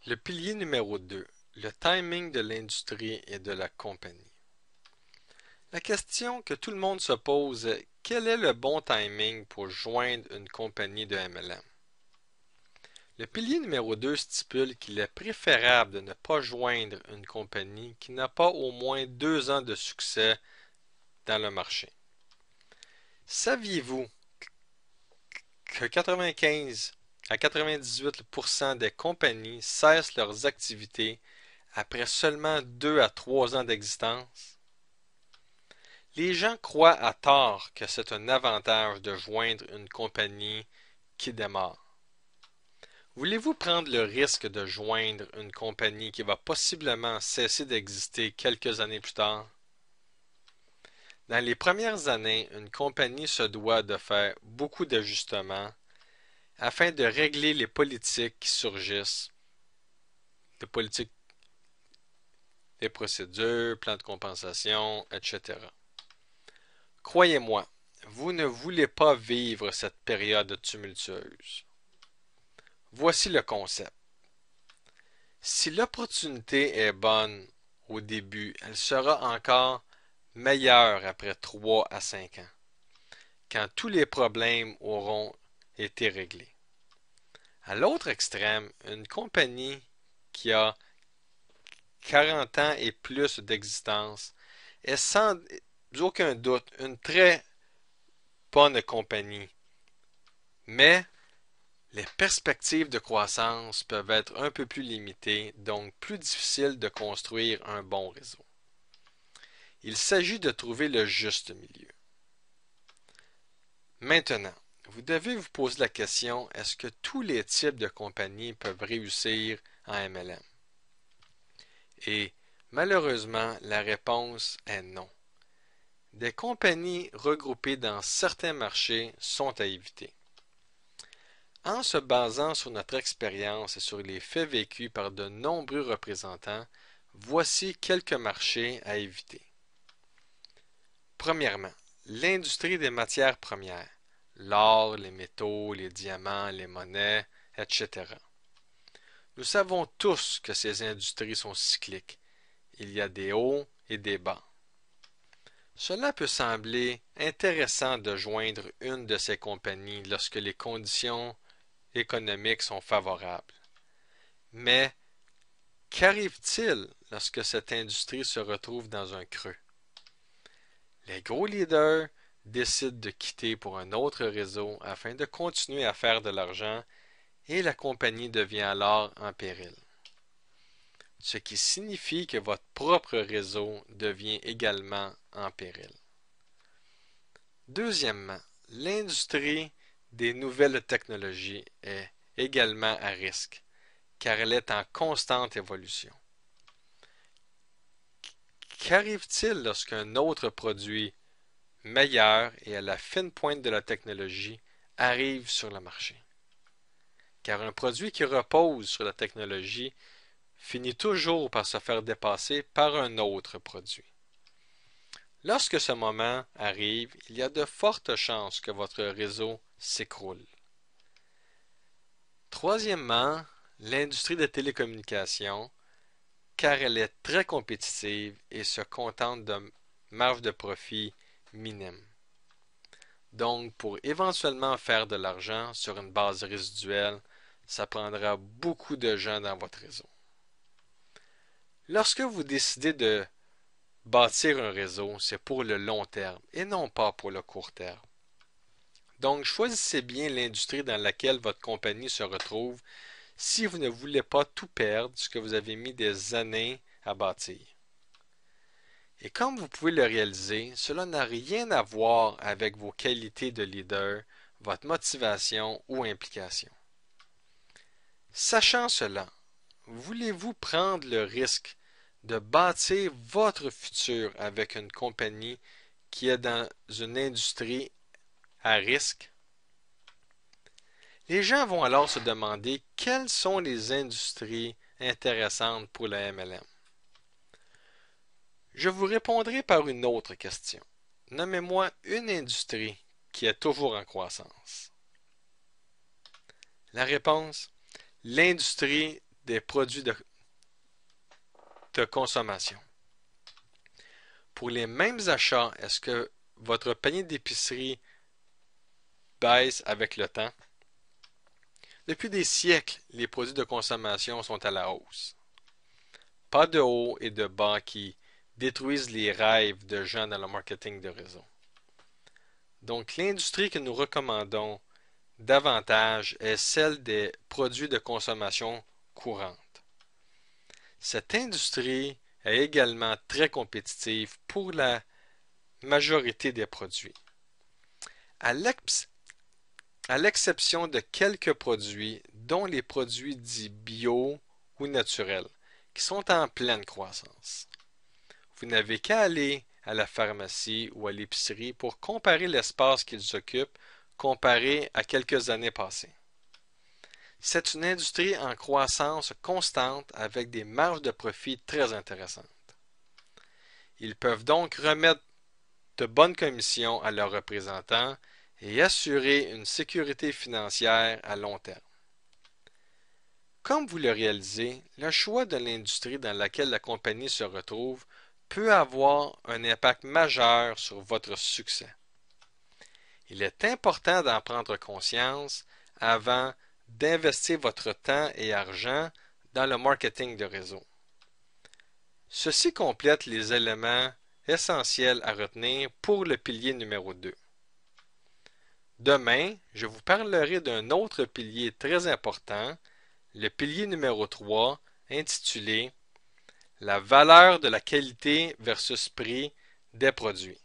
Le pilier numéro 2, le timing de l'industrie et de la compagnie. La question que tout le monde se pose est quel est le bon timing pour joindre une compagnie de MLM? Le pilier numéro 2 stipule qu'il est préférable de ne pas joindre une compagnie qui n'a pas au moins 2 ans de succès dans le marché. Saviez-vous que 95 à 98% des compagnies cessent leurs activités après seulement 2 à 3 ans d'existence? Les gens croient à tort que c'est un avantage de joindre une compagnie qui démarre. Voulez-vous prendre le risque de joindre une compagnie qui va possiblement cesser d'exister quelques années plus tard? Dans les premières années, une compagnie se doit de faire beaucoup d'ajustements afin de régler les politiques qui surgissent, les politiques, les procédures, plans de compensation, etc. Croyez-moi, vous ne voulez pas vivre cette période tumultueuse. Voici le concept. Si l'opportunité est bonne au début, elle sera encore meilleure après 3 à 5 ans, quand tous les problèmes auront été réglés. À l'autre extrême, une compagnie qui a 40 ans et plus d'existence est sans aucun doute une très bonne compagnie, mais les perspectives de croissance peuvent être un peu plus limitées, donc plus difficile de construire un bon réseau. Il s'agit de trouver le juste milieu. Maintenant, vous devez vous poser la question, est-ce que tous les types de compagnies peuvent réussir en MLM? Et malheureusement, la réponse est non. Des compagnies regroupées dans certains marchés sont à éviter. En se basant sur notre expérience et sur les faits vécus par de nombreux représentants, voici quelques marchés à éviter. Premièrement, l'industrie des matières premières, l'or, les métaux, les diamants, les monnaies, etc. Nous savons tous que ces industries sont cycliques. Il y a des hauts et des bas. Cela peut sembler intéressant de joindre une de ces compagnies lorsque les conditions économiques sont favorables. Mais qu'arrive-t-il lorsque cette industrie se retrouve dans un creux? Les gros leaders décident de quitter pour un autre réseau afin de continuer à faire de l'argent et la compagnie devient alors en péril. Ce qui signifie que votre propre réseau devient également en péril. Deuxièmement, l'industrie des nouvelles technologies est également à risque, car elle est en constante évolution. Qu'arrive-t-il lorsqu'un autre produit meilleur et à la fine pointe de la technologie arrive sur le marché? Car un produit qui repose sur la technologie finit toujours par se faire dépasser par un autre produit. Lorsque ce moment arrive, il y a de fortes chances que votre réseau s'écroule. Troisièmement, l'industrie des télécommunications, car elle est très compétitive et se contente de marges de profit minimes. Donc, pour éventuellement faire de l'argent sur une base résiduelle, ça prendra beaucoup de gens dans votre réseau. Lorsque vous décidez de bâtir un réseau, c'est pour le long terme et non pas pour le court terme. Donc, choisissez bien l'industrie dans laquelle votre compagnie se retrouve si vous ne voulez pas tout perdre ce que vous avez mis des années à bâtir. Et comme vous pouvez le réaliser, cela n'a rien à voir avec vos qualités de leader, votre motivation ou implication. Sachant cela, voulez-vous prendre le risque de bâtir votre futur avec une compagnie qui est dans une industrie à risque? Les gens vont alors se demander quelles sont les industries intéressantes pour la MLM. Je vous répondrai par une autre question. Nommez-moi une industrie qui est toujours en croissance. La réponse, l'industrie des produits de consommation. Pour les mêmes achats, est-ce que votre panier d'épicerie baisse avec le temps? Depuis des siècles, les produits de consommation sont à la hausse. Pas de haut et de bas qui détruisent les rêves de gens dans le marketing de réseau. Donc, l'industrie que nous recommandons davantage est celle des produits de consommation courante. Cette industrie est également très compétitive pour la majorité des produits. À l'exception de quelques produits, dont les produits dits bio ou naturels, qui sont en pleine croissance. Vous n'avez qu'à aller à la pharmacie ou à l'épicerie pour comparer l'espace qu'ils occupent comparé à quelques années passées. C'est une industrie en croissance constante avec des marges de profit très intéressantes. Ils peuvent donc remettre de bonnes commissions à leurs représentants et assurer une sécurité financière à long terme. Comme vous le réalisez, le choix de l'industrie dans laquelle la compagnie se retrouve peut avoir un impact majeur sur votre succès. Il est important d'en prendre conscience avant d'investir votre temps et argent dans le marketing de réseau. Ceci complète les éléments essentiels à retenir pour le pilier numéro 2. Demain, je vous parlerai d'un autre pilier très important, le pilier numéro 3, intitulé La valeur de la qualité versus prix des produits.